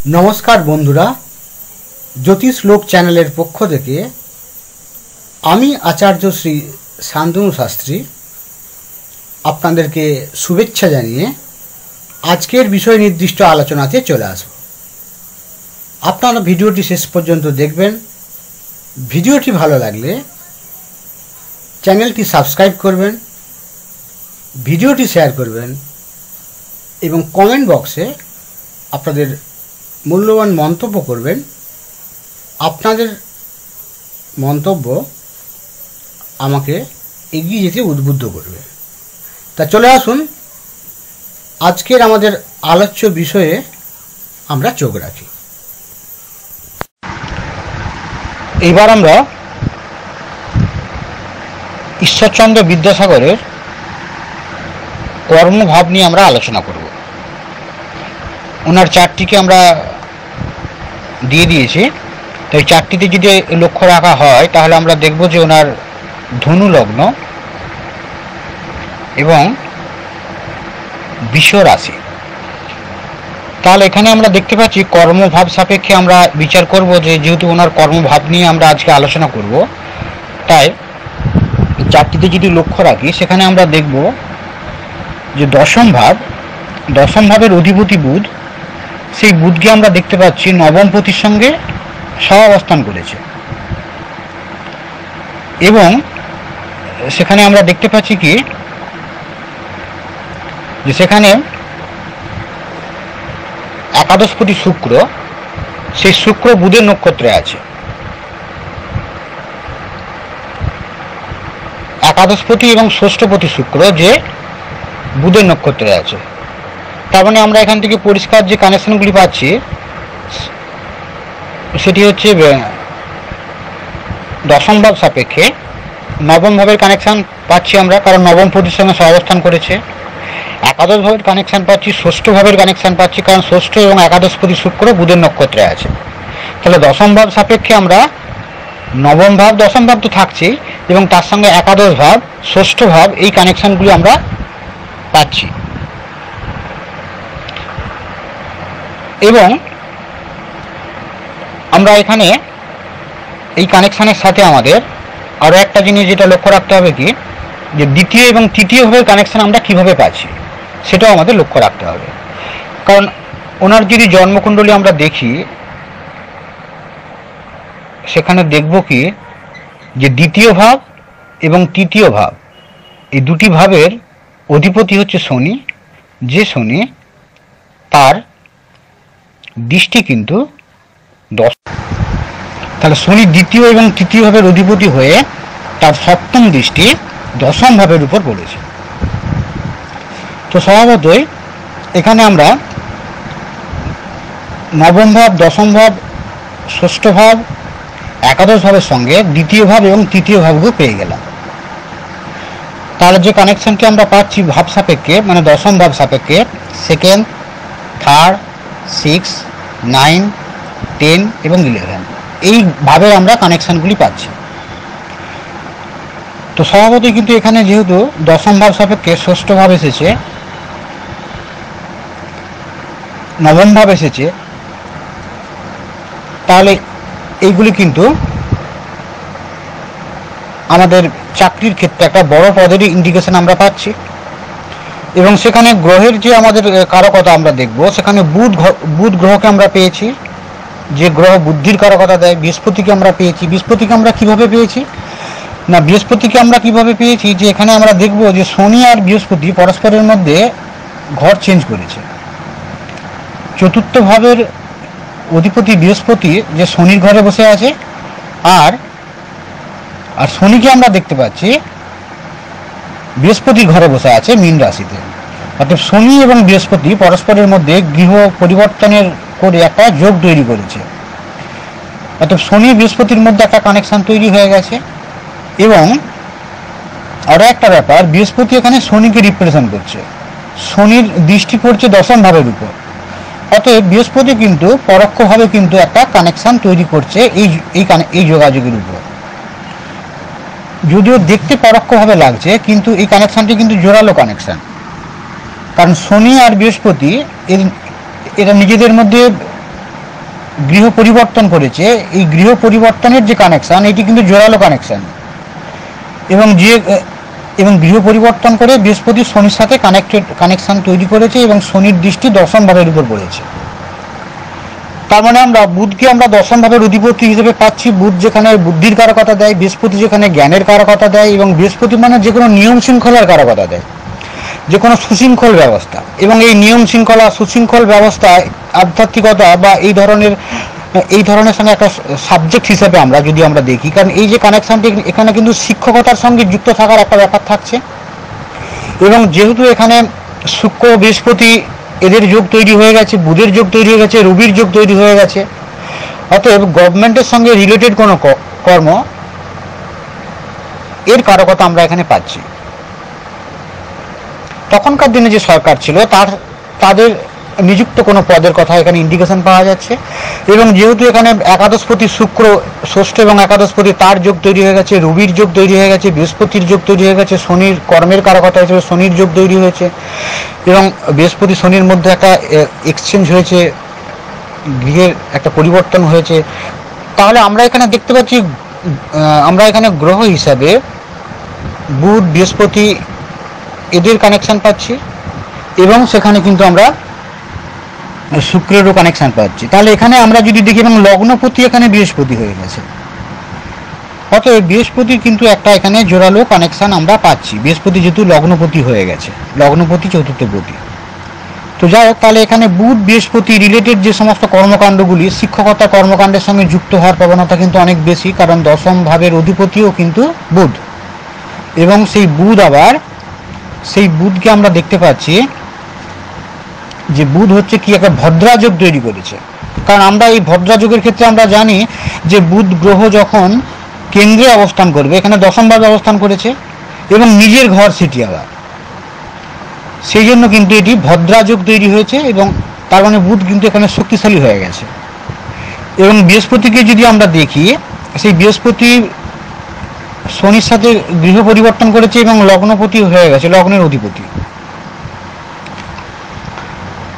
नमस्कार बंधुरा ज्योतिष लोक चैनल पक्ष थेके आमी आचार्य श्री शान्तनु शास्त्री आपनादेरके शुभेच्छा जानिए आजकेर विषय निर्दिष्ट आलोचनाते चले आसब। आपनारा भिडियोटी शेष पर्यन्त देखबेन। भिडियोटी भालो लागले चैनलटी सबस्क्राइब करबेन, भिडियोटी शेयर करबेन एवं कमेंट बक्से आपनादेर मूल्यवान मंतब्य करबेन। आपनादेर मंतब्य आमाके एगिए जेते उद्बुद्ध करबे। ता चले आसुन आजकेर आमादेर आलोच्य विषये आमरा चोख राखी। एबार आमरा ঈশ্বরচন্দ্র বিদ্যাসাগরের কর্মভাব নিয়ে আমরা আলোচনা করব। ওনার চারটিকে আমরা দিয়ে দিয়েছি, তো এই চারটিতে যদি লক্ষ্য রাখা হয় তাহলে আমরা দেখব যে ওনার ধনু লগ্ন এবং বৃষ রাশি। তাহলে এখানে আমরা দেখতে পাচ্ছি কর্মভাব সাপেক্ষে আমরা বিচার করব, যে যেহেতু ওনার কর্মভাব নিয়ে আমরা আজকে আলোচনা করব, তাই চারটিতে যদি লক্ষ্য রাখি সেখানে আমরা দেখব যে দশম ভাবের অধিপতি বুধ, সেই বুধকে আমরা দেখতে পাচ্ছি নবমপতির সঙ্গে সহাবস্থান করেছে এবং সেখানে আমরা দেখতে পাচ্ছি কি যে সেখানে একাদশপতি শুক্র, সেই শুক্র বুধের নক্ষত্রে আছে। একাদশপতি এবং ষষ্ঠপতি শুক্র যে বুধের নক্ষত্রে আছে। তার মানে আমরা এখান থেকে পরিষ্কার যে কানেকশনগুলি পাচ্ছি সেটি হচ্ছে দশম ভাব সাপেক্ষে নবম ভাবের কানেকশন পাচ্ছি আমরা, কারণ নবমপতির সঙ্গে সহাবস্থান করেছে। একাদশ ভাবের কানেকশন পাচ্ছি, ষষ্ঠ ভাবের কানেকশন পাচ্ছি, কারণ ষষ্ঠ এবং একাদশপতি শুক্র বুধের নক্ষত্রে আছে। তাহলে দশম ভাব সাপেক্ষে আমরা নবম ভাব, দশম ভাব তো থাকছেই এবং তার সঙ্গে একাদশ ভাব, ষষ্ঠ ভাব, এই কানেকশনগুলি আমরা পাচ্ছি। এবং আমরা এখানে এই কানেকশানের সাথে আমাদের আরও একটা জিনিস যেটা লক্ষ্য রাখতে হবে কি, যে দ্বিতীয় এবং তৃতীয় ভাবের কানেকশান আমরা কিভাবে পাচ্ছি সেটাও আমাদের লক্ষ্য রাখতে হবে। কারণ ওনার যদি জন্মকুণ্ডলী আমরা দেখি সেখানে দেখব কি যে দ্বিতীয় ভাব এবং তৃতীয় ভাব এই দুটি ভাবের অধিপতি হচ্ছে শনি, যে শনি তার দৃষ্টি কিন্তু 10। তাহলে শনি দ্বিতীয় এবং তৃতীয় ভাবের অধিপতি হয়ে তার সপ্তম দৃষ্টি দশম ভাবের উপর পড়েছে। তো স্বভাবতই এখানে আমরা নবম ভাব, দশম ভাব, ষষ্ঠ ভাব, একাদশ ভাবের সঙ্গে দ্বিতীয় ভাব এবং তৃতীয় ভাবকে পেয়ে গেলাম। তাহলে যে কানেকশনটি আমরা পাচ্ছি ভাব সাপেক্ষে, মানে দশম ভাব সাপেক্ষে সেকেন্ড, থার্ড, 6, 9, 10 এবং 11 এইভাবে আমরা কানেকশানগুলি পাচ্ছি। তো স্বভাবতই কিন্তু এখানে যেহেতু দশম ভাব সাপেক্ষে ষষ্ঠ ভাব এসেছে, নবম ভাব এসেছে, তাহলে এইগুলি কিন্তু আমাদের চাকরির ক্ষেত্রে একটা বড় পদেরই ইন্ডিকেশন আমরা পাচ্ছি। এবং সেখানে গ্রহের যে আমাদের কারকতা আমরা দেখব, সেখানে বুধ গ্রহকে আমরা পেয়েছি, যে গ্রহ বুদ্ধির কারকতা দেয়। বৃহস্পতিকে আমরা পেয়েছি। বৃহস্পতিকে আমরা কিভাবে পেয়েছি না, বৃহস্পতিকে আমরা কিভাবে পেয়েছি যে এখানে আমরা দেখব যে শনি আর বৃহস্পতি পরস্পরের মধ্যে ঘর চেঞ্জ করেছে। চতুর্থ ভাবের অধিপতি বৃহস্পতি যে শনির ঘরে বসে আছে, আর শনিকে আমরা দেখতে পাচ্ছি বৃহস্পতির ঘরে বসে আছে মীন রাশিতে। অর্থাৎ শনি এবং বৃহস্পতি পরস্পরের মধ্যে গৃহ পরিবর্তনের করে একটা যোগ তৈরি করেছে। অর্থাৎ শনি বৃহস্পতির মধ্যে একটা কানেকশন তৈরি হয়ে গেছে। এবং আরও একটা ব্যাপার, বৃহস্পতি এখানে শনিকে রিপ্রেজেন্ট করছে, শনির দৃষ্টি পড়ছে দশম ভাবের উপর। অতএব বৃহস্পতি কিন্তু পরোক্ষভাবে কিন্তু একটা কানেকশন তৈরি করছে এই যোগাযোগের উপর। যদিও দেখতে পরোক্ষভাবে লাগছে কিন্তু এই কানেকশানটি কিন্তু জোরালো কানেকশান। কারণ শনি আর বৃহস্পতি এরা নিজেদের মধ্যে গৃহ পরিবর্তন করেছে, এই গৃহ পরিবর্তনের যে কানেকশান এটি কিন্তু জোরালো কানেকশান, এবং গৃহ পরিবর্তন করে বৃহস্পতি শনির সাথে কানেকশান তৈরি করেছে এবং শনির দৃষ্টি দশম ভাবের উপর পড়েছে। তার মানে আমরা বুধকে আমরা দশম ভাবের অধিপতি হিসেবে পাচ্ছি। বুধ যেখানে বুদ্ধির কারকতা দেয়, বৃহস্পতি যেখানে জ্ঞানের কারকতা দেয়, এবং বৃহস্পতি মানে যে কোনো নিয়ম শৃঙ্খলার কারকতা দেয়, যে কোনো সুশৃঙ্খল ব্যবস্থা। এবং এই নিয়ম শৃঙ্খলা সুশৃঙ্খল ব্যবস্থায় আধ্যাত্মিকতা বা এই ধরনের সঙ্গে একটা সাবজেক্ট হিসেবে যদি আমরা দেখি, কারণ এই যে কানেকশানটি এখানে কিন্তু শিক্ষকতার সঙ্গে যুক্ত থাকার একটা ব্যাপার থাকছে। এবং যেহেতু এখানে শুক্র বৃহস্পতি এদের যোগ তৈরি হয়ে গেছে, বুধের যোগ তৈরি হয়ে গেছে, রবির যোগ তৈরি হয়ে গেছে, অতএব গভর্নমেন্টের সঙ্গে রিলেটেড কোনো কর্ম এর কারকতা আমরা এখানে পাচ্ছি। তখনকার দিনে যে সরকার ছিল তাদের নিযুক্ত কোনো পদের কথা এখানে ইন্ডিকেশন পাওয়া যাচ্ছে। এবং যেহেতু এখানে একাদশপতি শুক্র, ষষ্ঠ এবং একাদশপতি তার যোগ তৈরি হয়ে গেছে, রবির যোগ তৈরি হয়ে গেছে, বৃহস্পতির যোগ তৈরি হয়ে গেছে, শনির কর্মের কারকতা হিসেবে শনির যোগ তৈরি হয়েছে, এবং বৃহস্পতি শনির মধ্যে একটা এক্সচেঞ্জ হয়েছে, গৃহের একটা পরিবর্তন হয়েছে। তাহলে আমরা এখানে দেখতে পাচ্ছি, আমরা এখানে গ্রহ হিসাবে বুধ বৃহস্পতি এদের কানেকশান পাচ্ছি, এবং সেখানে কিন্তু আমরা শুক্রেরও কানেকশান পাচ্ছি। তাহলে এখানে আমরা যদি দেখি, এবং লগ্নপতি এখানে বৃহস্পতি হয়ে গেছে, অতএব বৃহস্পতির কিন্তু একটা এখানে জোরালো কানেকশান আমরা পাচ্ছি। বৃহস্পতি যেহেতু লগ্নপতি হয়ে গেছে, লগ্নপতি চতুর্থপতি। তো যাই হোক, তাহলে এখানে বুধ বৃহস্পতি রিলেটেড যে সমস্ত কর্মকাণ্ডগুলি, শিক্ষকতা কর্মকাণ্ডের সঙ্গে যুক্ত হওয়ার প্রবণতা কিন্তু অনেক বেশি, কারণ দশম ভাবের অধিপতিও কিন্তু বুধ। এবং সেই বুধকে আমরা দেখতে পাচ্ছি যে বুধ হচ্ছে কি একটা ভদ্রাযোগ তৈরি করেছে। কারণ আমরা এই ভদ্রাযোগের ক্ষেত্রে আমরা জানি যে বুধ গ্রহ যখন কেন্দ্রে অবস্থান করবে, এখানে দশম ভাবে অবস্থান করেছে এবং নিজের ঘর সেটি আবার, সেই জন্য কিন্তু এটি ভদ্রাযোগ তৈরি হয়েছে, এবং তার মানে বুধ কিন্তু এখানে শক্তিশালী হয়ে গেছে। এবং বৃহস্পতিকে যদি আমরা দেখি, সেই বৃহস্পতি শনির সাথে গৃহ পরিবর্তন করেছে এবং লগ্নপতি হয়ে গেছে, লগ্নের অধিপতি।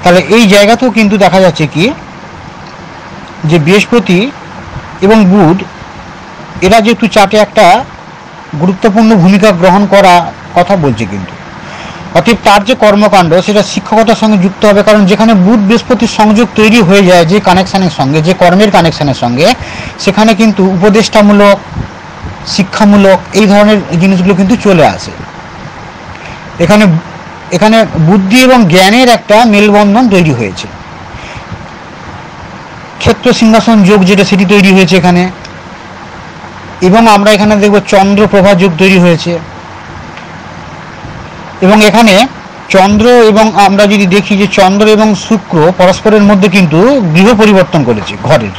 তাহলে এই জায়গাতেও কিন্তু দেখা যাচ্ছে কি যে বৃহস্পতি এবং বুধ এরা যেহেতু চার্টে একটা গুরুত্বপূর্ণ ভূমিকা গ্রহণ করা কথা বলছে, কিন্তু অতএব তার যে কর্মকাণ্ড সেটা শিক্ষকতার সঙ্গে যুক্ত হবে। কারণ যেখানে বুধ বৃহস্পতির সংযোগ তৈরি হয়ে যায় যে কানেকশানের সঙ্গে, যে কর্মের কানেকশানের সঙ্গে, সেখানে কিন্তু উপদেষ্টামূলক, শিক্ষামূলক এই ধরনের জিনিসগুলো কিন্তু চলে আসে। এখানে বুদ্ধি এবং জ্ঞানের একটা মেলবন্ধন তৈরি হয়েছে। ক্ষেত্র সিংহাসন যোগ যেটা, সেটি তৈরি হয়েছে এখানে। এবং আমরা এখানে দেখব চন্দ্র প্রভা যোগ তৈরি হয়েছে। এবং এখানে চন্দ্র, এবং আমরা যদি দেখি যে চন্দ্র এবং শুক্র পরস্পরের মধ্যে কিন্তু গৃহ পরিবর্তন করেছে ঘরের।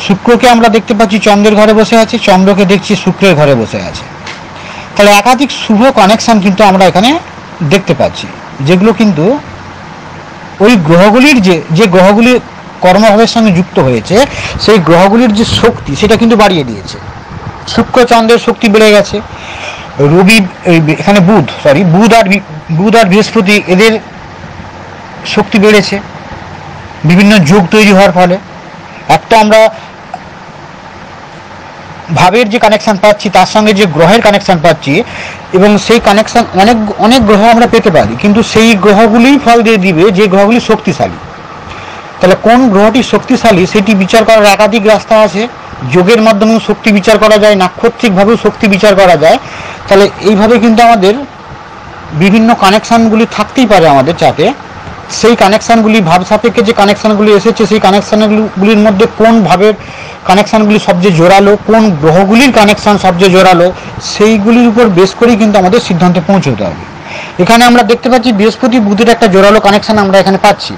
শুক্রকে আমরা দেখতে পাচ্ছি চন্দ্রের ঘরে বসে আছে, চন্দ্রকে দেখছি শুক্রের ঘরে বসে আছে। তাহলে একাধিক শুভ কানেকশান কিন্তু আমরা এখানে দেখতে পাচ্ছি, যেগুলো কিন্তু ওই গ্রহগুলির যে গ্রহগুলি কর্মভাবের সঙ্গে যুক্ত হয়েছে, সেই গ্রহগুলির যে শক্তি সেটা কিন্তু বাড়িয়ে দিয়েছে। শুক্র চন্দ্রের শক্তি বেড়ে গেছে। এখানে বুধ আর বৃহস্পতি এদের শক্তি বেড়েছে বিভিন্ন যোগ তৈরি হওয়ার ফলে। একটা আমরা ভাবের যে কানেকশান পাচ্ছি, তার সঙ্গে যে গ্রহের কানেকশান পাচ্ছি, এবং সেই কানেকশান অনেক গ্রহ আমরা পেতে পারি, কিন্তু সেই গ্রহগুলিই ফল দিয়ে দিবে যে গ্রহগুলি শক্তিশালী। তাহলে কোন গ্রহটি শক্তিশালী সেটি বিচার করার একাধিক রাস্তা আছে। যোগের মাধ্যমেও শক্তি বিচার করা যায়, নাক্ষত্রিকভাবেও শক্তি বিচার করা যায়। তাহলে এইভাবে কিন্তু আমাদের বিভিন্ন কানেকশানগুলি থাকতেই পারে আমাদের চার্টে। সেই কানেকশানগুলি ভাব সাপেক্ষে যে কানেকশানগুলি এসেছে, সেই কানেকশানগুলির মধ্যে কোন ভাবের কানেকশানগুলি সবচেয়ে জোরালো, কোন গ্রহগুলির কানেকশান সবচেয়ে জোরালো, সেইগুলির উপর বেস করেই কিন্তু আমাদের সিদ্ধান্তে পৌঁছতে হবে। এখানে আমরা দেখতে পাচ্ছি বৃহস্পতি বুধের একটা জোরালো কানেকশান আমরা এখানে পাচ্ছি,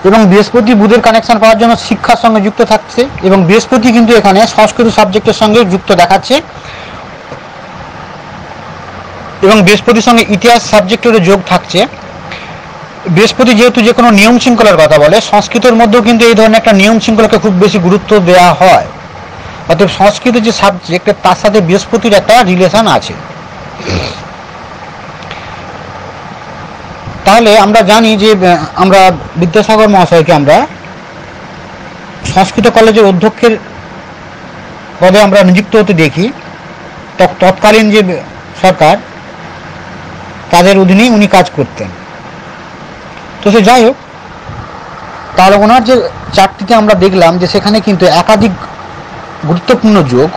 এবং বৃহস্পতি বুধের কানেকশান পাওয়ার জন্য শিক্ষার সঙ্গে যুক্ত থাকছে, এবং বৃহস্পতি কিন্তু এখানে সংস্কৃত সাবজেক্টের সঙ্গে যুক্ত দেখাচ্ছে, এবং বৃহস্পতির সঙ্গে ইতিহাস সাবজেক্টেরও যোগ থাকছে। বৃহস্পতি যেহেতু যে কোনো নিয়ম শৃঙ্খলার কথা বলে, সংস্কৃতের মধ্যেও কিন্তু এই ধরনের একটা নিয়ম শৃঙ্খলাকে খুব বেশি গুরুত্ব দেওয়া হয়। অর্থাৎ সংস্কৃতের যে সাবজেক্ট, তার সাথে বৃহস্পতির একটা রিলেশন আছে। তাহলে আমরা জানি যে আমরা বিদ্যাসাগর মহাশয়কে আমরা সংস্কৃত কলেজের অধ্যক্ষের পদে আমরা নিযুক্ত হতে দেখি, তৎকালীন যে সরকার তাদের অধীনেই উনি কাজ করতেন। তো সে যাই হোক, তাহলে ওনার যে চারটিতে আমরা দেখলাম যে সেখানে কিন্তু একাধিক গুরুত্বপূর্ণ যোগ,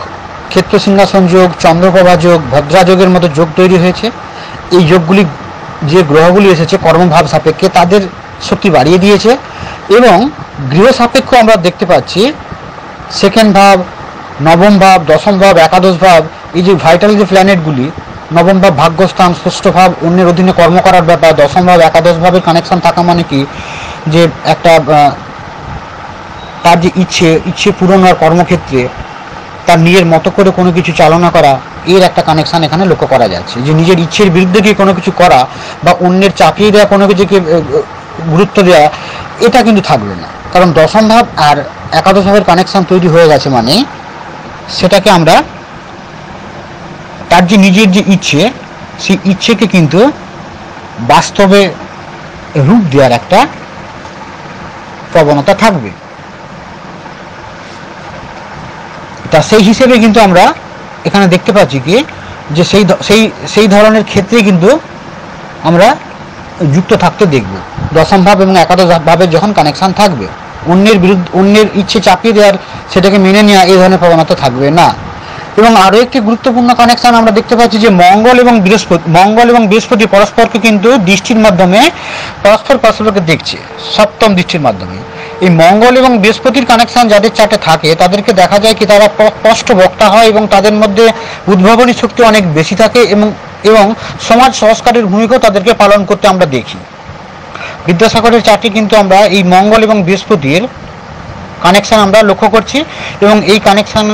ক্ষেত্র সিংহাসন যোগ, চন্দ্রপ্রভা যোগ, ভদ্রা যোগের মতো যোগ তৈরি হয়েছে। এই যোগগুলি যে গ্রহগুলি এসেছে কর্মভাব সাপেক্ষে তাদের শক্তি বাড়িয়ে দিয়েছে, এবং গৃহ সাপেক্ষ আমরা দেখতে পাচ্ছি সেকেন্ড ভাব, নবম ভাব, দশম ভাব, একাদশ ভাব, এই যে ভাইটাল যে প্ল্যানেটগুলি, নবম ভাব ভাগ্যস্থান, ষষ্ঠ ভাব অন্যের অধীনে কর্ম করার ব্যাপার, দশম ভাব একাদশ ভাবের কানেকশন থাকা মানে কি যে একটা তার যে ইচ্ছে পূরণ হওয়ার কর্মক্ষেত্রে তার নিজের মতো করে কোনো কিছু চালনা করা, এর একটা কানেকশান এখানে লক্ষ্য করা যাচ্ছে। যে নিজের ইচ্ছের বিরুদ্ধে গিয়ে কোনো কিছু করা বা অন্যের চাপিয়ে দেওয়া কোনো কিছুকে গুরুত্ব দেওয়া, এটা কিন্তু থাকবে না, কারণ দশম ভাব আর একাদশ ভাবের কানেকশান তৈরি হয়ে গেছে মানে সেটাকে আমরা তার যে নিজের যে ইচ্ছে, সেই ইচ্ছেকে কিন্তু বাস্তবে রূপ দেওয়ার একটা প্রবণতা থাকবে। তা সেই হিসেবে কিন্তু আমরা এখানে দেখতে পাচ্ছি কি যে সেই ধরনের ক্ষেত্রে কিন্তু আমরা যুক্ত থাকতে দেখব। দশম ভাব এবং একাদশ ভাবের যখন কানেকশান থাকবে, অন্যের ইচ্ছে চাপিয়ে দেওয়ার, সেটাকে মেনে নেওয়া, এই ধরনের প্রবণতা থাকবে না। এবং আরও একটি গুরুত্বপূর্ণ কানেকশান আমরা দেখতে পাচ্ছি যে মঙ্গল এবং বৃহস্পতি পরস্পরকে কিন্তু দৃষ্টির মাধ্যমে পরস্পরকে দেখছে, সপ্তম দৃষ্টির মাধ্যমে। এই মঙ্গল এবং বৃহস্পতির কানেকশান যাদের চার্টে থাকে তাদেরকে দেখা যায় কি তারা স্পষ্ট বক্তা হয় এবং তাদের মধ্যে উদ্ভাবনী শক্তি অনেক বেশি থাকে, এবং সমাজ সংস্কারের ভূমিকাও তাদেরকে পালন করতে আমরা দেখি। বিদ্যাসাগরের চার্টে কিন্তু আমরা এই মঙ্গল এবং বৃহস্পতির কানেকশান আমরা লক্ষ্য করছি, এবং এই কানেকশান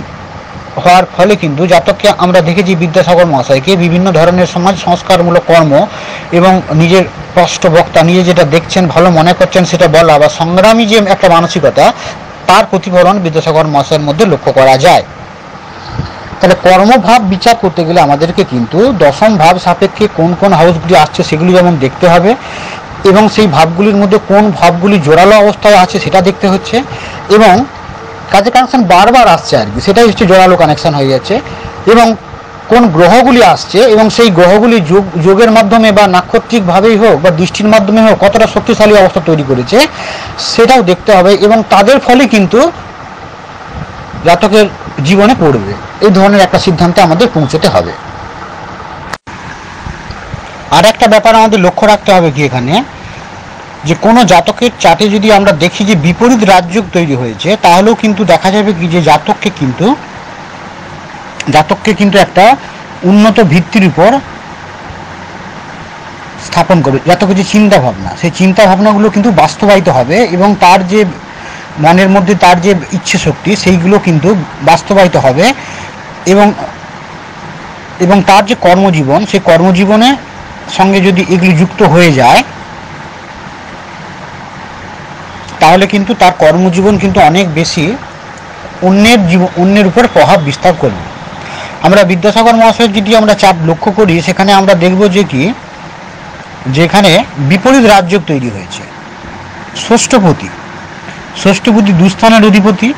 হওয়ার ফলে কিন্তু জাতককে আমরা দেখেছি বিদ্যাসাগর মহাশয়কে বিভিন্ন ধরনের সমাজ সংস্কারমূলক কর্ম এবং নিজের স্পষ্ট বক্তা, নিজে যেটা দেখছেন ভালো মনে করছেন সেটা বলা বা সংগ্রামী যে একটা মানসিকতা, তার প্রতিফলন বিদ্যাসাগর মহাশয়ের মধ্যে লক্ষ্য করা যায়। তাহলে কর্মভাব বিচার করতে গেলে আমাদেরকে কিন্তু দশম ভাব সাপেক্ষে কোন কোন হাউসগুলি আসছে সেগুলি যেমন দেখতে হবে, এবং সেই ভাবগুলির মধ্যে কোন ভাবগুলি জোরালো অবস্থায় আছে সেটা দেখতে হচ্ছে, এবং কাজে কানেকশান বারবার আসছে আর কি, সেটাই হচ্ছে জোরালো কানেকশান হয়ে যাচ্ছে, এবং কোন গ্রহগুলি আসছে এবং সেই গ্রহগুলি যোগের মাধ্যমে বা নাক্ষত্রিকভাবেই হোক বা দৃষ্টির মাধ্যমে হোক কতটা শক্তিশালী অবস্থা তৈরি করেছে সেটাও দেখতে হবে, এবং তাদের ফলে কিন্তু জাতকের জীবনে পড়বে, এই ধরনের একটা সিদ্ধান্তে আমাদের পৌঁছতে হবে। আর একটা ব্যাপার আমাদের লক্ষ্য রাখতে হবে কি এখানে, যে কোনো জাতকের চার্টে যদি আমরা দেখি যে বিপরীত রাজযোগ তৈরি হয়েছে, তাহলেও কিন্তু দেখা যাবে কি যে জাতককে কিন্তু একটা উন্নত ভিত্তির উপর স্থাপন করবে। জাতকের যে চিন্তাভাবনা, সেই চিন্তাভাবনাগুলো কিন্তু বাস্তবায়িত হবে, এবং তার যে মনের মধ্যে তার যে ইচ্ছে শক্তি সেইগুলো কিন্তু বাস্তবায়িত হবে, এবং তার যে কর্মজীবন, সেই কর্মজীবনের সঙ্গে যদি এগুলি যুক্ত হয়ে যায় তাহলে কিন্তু তার কর্মজীবন কিন্তু অনেক বেশি অন্যের উপর প্রভাব বিস্তার করবে। আমরা বিদ্যাসাগর মহাশয়ের যদি আমরা চাপ লক্ষ্য করি, সেখানে আমরা দেখব যে কি যেখানে বিপরীত রাজযোগ তৈরি হয়েছে। ষষ্ঠপতি দুস্থানের অধিপতি,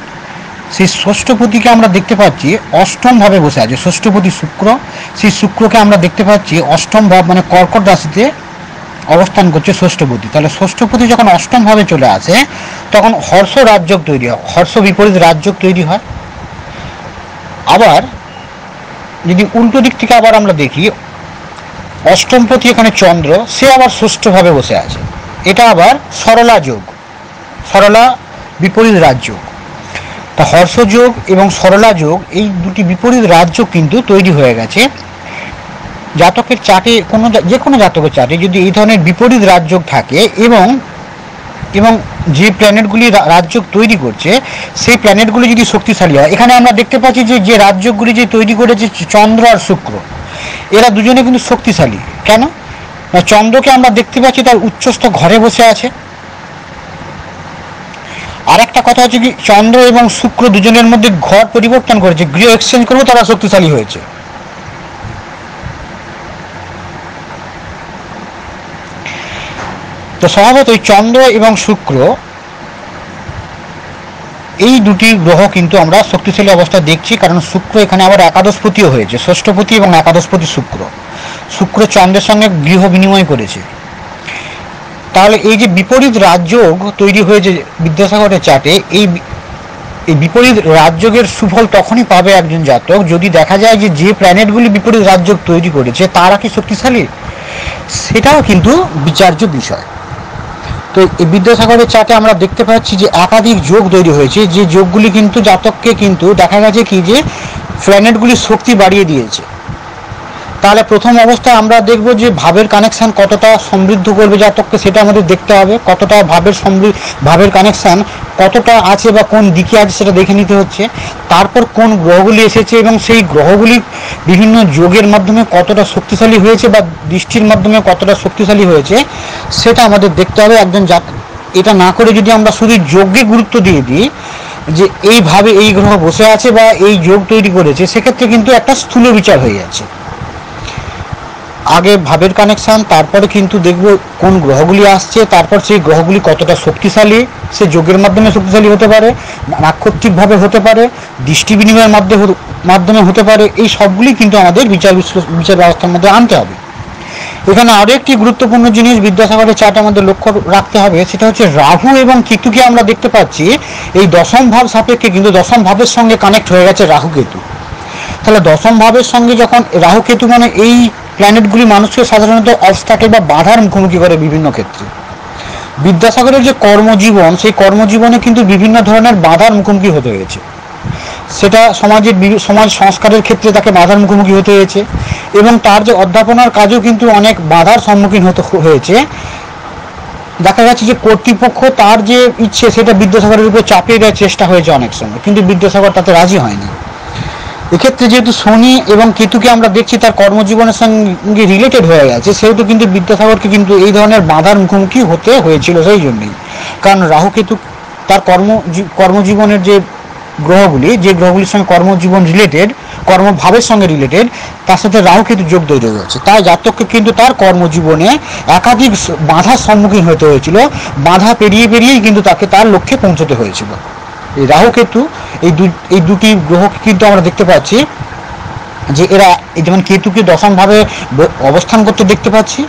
সেই ষষ্ঠপতিকে আমরা দেখতে পাচ্ছি অষ্টম ভাবে বসে আছে। ষষ্ঠপতি শুক্র, সেই শুক্রকে আমরা দেখতে পাচ্ছি অষ্টম ভাব মানে কর্কট রাশিতে অবস্থান করছে ষষ্ঠপতি। তাহলে ষষ্ঠপতি যখন অষ্টম ভাবে চলে আসে তখন হর্ষ রাজযোগ তৈরি হয়, হর্ষ বিপরীত রাজযোগ তৈরি হয়। আবার যদি উল্টো দিক থেকে আবার আমরা দেখি, অষ্টমপতি এখানে চন্দ্র, সে আবার ষষ্ঠভাবে বসে আছে, এটা আবার সরলা যোগ, সরলা বিপরীত রাজযোগ। তা হর্ষযোগ এবং সরলা যোগ, এই দুটি বিপরীত রাজযোগ কিন্তু তৈরি হয়ে গেছে। জাতকের চার্টে যে কোনো জাতকের চার্টে যদি এই ধরনের বিপরীত রাজযোগ থাকে এবং যে প্ল্যানেটগুলি রাজযোগ তৈরি করছে সেই প্ল্যানেটগুলি যদি শক্তিশালী হয়, এখানে আমরা দেখতে পাচ্ছি যে রাজযোগগুলি যে তৈরি করেছে চন্দ্র আর শুক্র, এরা দুজনে কিন্তু শক্তিশালী। কেন না, চন্দ্রকে আমরা দেখতে পাচ্ছি তার উচ্চস্থ ঘরে বসে আছে। আর একটা কথা হচ্ছে কি, চন্দ্র এবং শুক্র দুজনের মধ্যে ঘর পরিবর্তন করেছে, গৃহ এক্সচেঞ্জ করবো, তারা শক্তিশালী হয়েছে। তো স্বভাবত ওই চন্দ্র এবং শুক্র এই দুটি গ্রহ কিন্তু আমরা শক্তিশালী অবস্থায় দেখছি, কারণ শুক্র এখানে আবার একাদশপতিও হয়েছে, ষষ্ঠপতি এবং একাদশপতি শুক্র চন্দ্রের সঙ্গে গৃহ বিনিময় করেছে। তাহলে এই যে বিপরীত রাজযোগ তৈরি হয়েছে বিদ্যাসাগরের চার্টে, এই বিপরীত রাজযোগের সুফল তখনই পাবে একজন জাতক যদি দেখা যায় যে প্ল্যানেটগুলি বিপরীত রাজযোগ তৈরি করেছে তারা কি শক্তিশালী, সেটাও কিন্তু বিচার্য বিষয়। তো এই বিদ্যাসাগরের চার্টে আমরা দেখতে পাচ্ছি যে একাধিক যোগ তৈরি হয়েছে, যে যোগগুলি কিন্তু জাতককে কিন্তু দেখা গেছে কি যে প্ল্যানেটগুলির শক্তি বাড়িয়ে দিয়েছে। তাহলে প্রথম অবস্থায় আমরা দেখব যে ভাবের কানেকশান কতটা সমৃদ্ধ করবে জাতককে, সেটা আমাদের দেখতে হবে। কতটা ভাবের কানেকশান কতটা আছে বা কোন দিকে আছে সেটা দেখে নিতে হচ্ছে। তারপর কোন গ্রহগুলি এসেছে এবং সেই গ্রহগুলি বিভিন্ন যোগের মাধ্যমে কতটা শক্তিশালী হয়েছে বা দৃষ্টির মাধ্যমে কতটা শক্তিশালী হয়েছে সেটা আমাদের দেখতে হবে। এটা না করে যদি আমরা শুধু যোগকে গুরুত্ব দিয়ে দিই যে এইভাবে এই গ্রহ বসে আছে বা এই যোগ তৈরি করেছে, সেক্ষেত্রে কিন্তু একটা স্থূল বিচার হয়ে যাচ্ছে। আগে ভাবের কানেকশান, তারপরে কিন্তু দেখব কোন গ্রহগুলি আসছে, তারপর সেই গ্রহগুলি কতটা শক্তিশালী, সে যোগের মাধ্যমে শক্তিশালী হতে পারে, নাক্ষত্রিকভাবে হতে পারে, দৃষ্টি বিনিময়ের মাধ্যমে হতে পারে। এই সবগুলি কিন্তু আমাদের বিচার ব্যবস্থার মধ্যে আনতে হবে। এখানে আরও একটি গুরুত্বপূর্ণ জিনিস বিদ্যাসাগরের চার্টে আমাদের লক্ষ্য রাখতে হবে, সেটা হচ্ছে রাহু এবং কেতুকে আমরা দেখতে পাচ্ছি এই দশম ভাব সাপেক্ষে কিন্তু দশম ভাবের সঙ্গে কানেক্ট হয়ে গেছে রাহু কেতু। তাহলে দশম ভাবের সঙ্গে যখন রাহু কেতু, মানে এই প্ল্যানেটগুলি মানুষকে সাধারণত অবস্ট্যাকেল বা বাধার মুখোমুখি করে বিভিন্ন ক্ষেত্রে। বিদ্যাসাগরের যে কর্মজীবন, সেই কর্মজীবনে কিন্তু বিভিন্ন ধরনের বাধার মুখোমুখি হতে হয়েছে। সেটা সমাজ সংস্কারের ক্ষেত্রে তাকে বাধার মুখোমুখি হতে হয়েছে এবং তার যে অধ্যাপনার কাজও কিন্তু অনেক বাধার সম্মুখীন হতে হয়েছে। দেখা যাচ্ছে যে কর্তৃপক্ষ তার যে ইচ্ছে সেটা বিদ্যাসাগরের উপর চাপিয়ে দেওয়ার চেষ্টা হয়েছে অনেক সময়, কিন্তু বিদ্যাসাগর তাতে রাজি হয়নি। এক্ষেত্রে যেহেতু শনি এবং কেতুকে আমরা দেখছি তার কর্মজীবনের সঙ্গে রিলেটেড হয়ে গেছে, সেহেতু কিন্তু বিদ্যাসাগরকে কিন্তু এই ধরনের বাধার মুখোমুখি হতে হয়েছিল সেই জন্যই। কারণ রাহু কেতু তার কর্মজীবনের যে গ্রহগুলির সঙ্গে কর্মজীবন রিলেটেড, কর্মভাবের সঙ্গে রিলেটেড, তার সাথে রাহু কেতু যোগ তৈরি হয়েছে। তাই জাতককে কিন্তু তার কর্মজীবনে একাধিক বাধার সম্মুখীন হতে হয়েছিল। বাধা পেরিয়েই কিন্তু তাকে তার লক্ষ্যে পৌঁছতে হয়েছিল। এই রাহু কেতু এই দুটি গ্রহকে কিন্তু আমরা দেখতে পাচ্ছি যে এরা, যেমন কেতুকে দশমভাবে অবস্থান করতে দেখতে পাচ্ছি।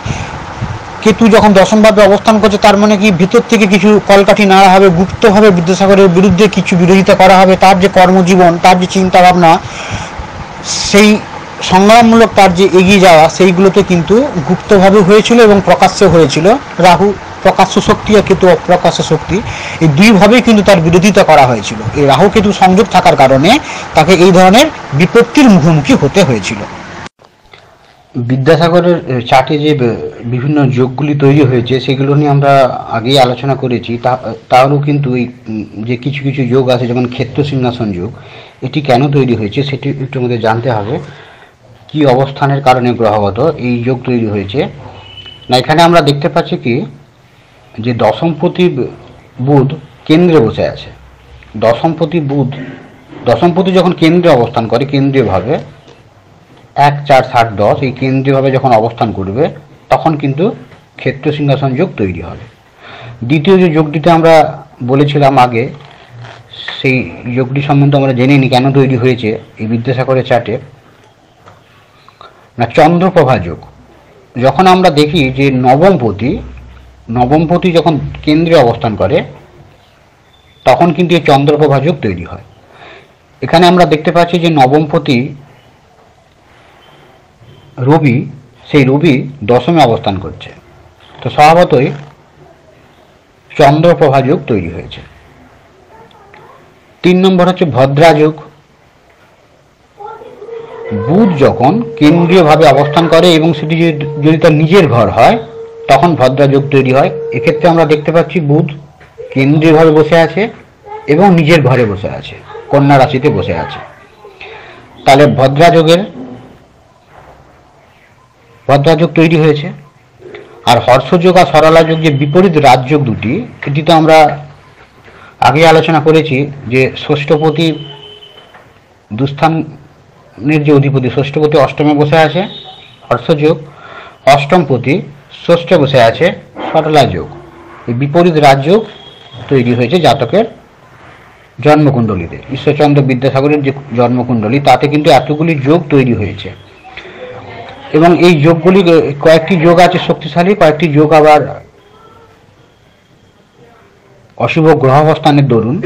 কেতু যখন দশমভাবে অবস্থান করছে তার মানে কি ভিতর থেকে কিছু কলকাঠি নাড়া হবে, গুপ্তভাবে বিদ্যাসাগরের বিরুদ্ধে কিছু বিরোধিতা করা হবে। তার যে কর্মজীবন, তার যে চিন্তা ভাবনা, সেই সংগ্রামমূলক তার যে এগিয়ে যাওয়া, সেইগুলোতে কিন্তু গুপ্তভাবে হয়েছিল এবং প্রকাশ্যে হয়েছিল। রাহু প্রকাশ্য শক্তি আর কেতু অপ্রকাশ্য শক্তি, এই দুইভাবেই কিন্তু তার বিরোধিতা করা হয়েছিল। এই রাহু কেতু সংযোগ থাকার কারণে তাকে এই ধরনের বিপত্তির মুখোমুখি হতে হয়েছিল। বিদ্যাসাগরের চার্টে যে বিভিন্ন যোগগুলি তৈরি হয়েছে সেগুলো নিয়ে আমরা আগেই আলোচনা করেছি। তারও কিন্তু এই যে কিছু কিছু যোগ আছে, যেমন ক্ষেত্র সিংহাসন যোগ, এটি কেন তৈরি হয়েছে সেটি একটু আমাদের জানতে হবে। কি অবস্থানের কারণে গ্রহগত এই যোগ তৈরি হয়েছে না, এখানে আমরা দেখতে পাচ্ছি কি যে দশমপতি বুধ কেন্দ্রে বসে আছে। দশমপতি যখন কেন্দ্রে অবস্থান করে, কেন্দ্রীয়ভাবে 1, 4, 7, 10 এই কেন্দ্রীয়ভাবে যখন অবস্থান করবে তখন কিন্তু ক্ষেত্র সিংহাসন যোগ তৈরি হবে। দ্বিতীয় যে যোগটিতে আমরা বলেছিলাম আগে, সেই যোগটি সম্বন্ধে আমরা জেনে নিই কেন তৈরি হয়েছে এই বিদ্যাসাগরের চার্টে না, চন্দ্রপ্রভা যোগ। যখন আমরা দেখি যে নবমপতি যখন কেন্দ্রে অবস্থান করে তখন কিন্তু এই চন্দ্রপ্রভা যোগ তৈরি হয়। এখানে আমরা দেখতে পাচ্ছি যে নবমপতি রবি, সেই রবি দশমে অবস্থান করছে, তো স্বভাবতই চন্দ্রপ্রভা যোগ তৈরি হয়েছে। 3 নম্বর হচ্ছে ভদ্রা যোগ। বুধ যখন কেন্দ্রীয়ভাবে অবস্থান করে এবং সেটি যদি তার নিজের ঘর হয় তখন ভদ্রা যোগ তৈরি হয়। এক্ষেত্রে আমরা দেখতে পাচ্ছি বুধ কেন্দ্রীয়ভাবে বসে আছে এবং নিজের ঘরে বসে আছে, কন্যা রাশিতে বসে আছে। তাহলে ভদ্রা যোগ তৈরি হয়েছে। আর হর্ষযোগ আর সরলা যোগ, যে বিপরীত রাজযোগ দুটি, এটি তো আমরা আগে আলোচনা করেছি যে ষষ্ঠপতি দুস্থানের যে অধিপতি, ষষ্ঠপতি অষ্টমে বসে আছে হর্ষযোগ, অষ্টমপতি ষষ্ঠে বসে আছে সরলা যোগ। এই বিপরীত রাজযোগ তৈরি হয়েছে জাতকের জন্মকুণ্ডলীতে, ঈশ্বরচন্দ্র বিদ্যাসাগরের যে জন্মকুণ্ডলী, তাতে কিন্তু এতগুলি যোগ তৈরি হয়েছে। এবং এই যোগগুলি, কয়েকটি যোগ আছে শক্তিশালী, কয়েকটি যোগ আবার অশুভ গ্রহাবস্থানের দরুন,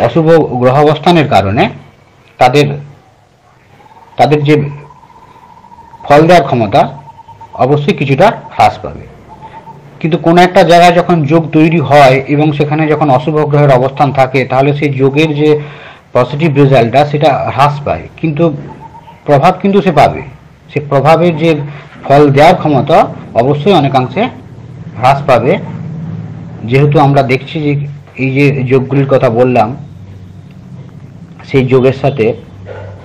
অশুভ গ্রহাবস্থানের কারণে তাদের যে ফল দেওয়ার ক্ষমতা অবশ্যই কিছুটা হ্রাস পাবে। কিন্তু কোনো একটা জায়গায় যখন যোগ তৈরি হয় এবং সেখানে যখন অশুভ গ্রহের অবস্থান থাকে, তাহলে সেই যোগের যে পজিটিভ রেজাল্টটা সেটা হ্রাস পায়, কিন্তু প্রভাব কিন্তু সে পাবে। সে প্রভাবের যে ফল দেওয়ার ক্ষমতা অবশ্যই অনেকাংশে হ্রাস পাবে। যেহেতু আমরা দেখছি যে এই যে যোগগুলির কথা বললাম, সেই যোগের সাথে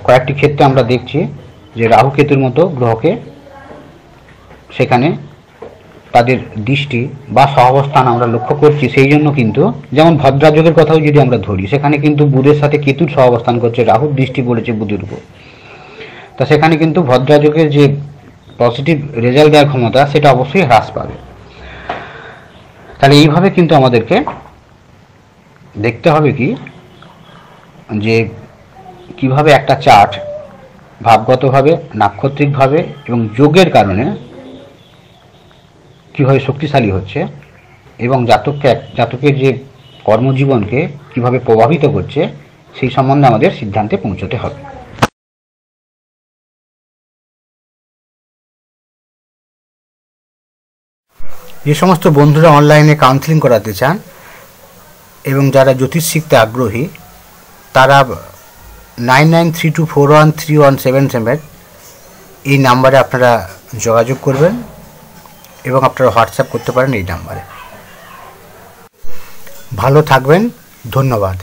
কয়েকটি ক্ষেত্রে আমরা দেখছি যে রাহু কেতুর মতো গ্রহকে সেখানে তাদের দৃষ্টি বা সহাবস্থান আমরা লক্ষ্য করছি। সেই জন্য কিন্তু যেমন ভদ্রাযোগের কথাও যদি আমরা ধরি, সেখানে কিন্তু বুধের সাথে কেতুর সহাবস্থান করছে, রাহুর দৃষ্টি পড়েছে বুধের উপর। তা সেখানে কিন্তু ভদ্রাযোগের যে পজিটিভ রেজাল্ট দেওয়ার ক্ষমতা সেটা অবশ্যই হ্রাস পাবে। তাহলে এইভাবে কিন্তু আমাদেরকে দেখতে হবে কি, যে কিভাবে একটা চার্ট ভাবগতভাবে, নাক্ষত্রিকভাবে এবং যোগের কারণে কীভাবে শক্তিশালী হচ্ছে এবং জাতকের যে কর্মজীবনকে কিভাবে প্রভাবিত করছে, সেই সম্বন্ধে আমাদের সিদ্ধান্তে পৌঁছতে হবে। যে সমস্ত বন্ধুরা অনলাইনে কাউন্সেলিং করাতে চান এবং যারা জ্যোতিষ শিখতে আগ্রহী, তারা 9932413177 এই নাম্বারে আপনারা যোগাযোগ করবেন এবং আপনারা হোয়াটসঅ্যাপ করতে পারেন এই নাম্বারে। ভালো থাকবেন, ধন্যবাদ।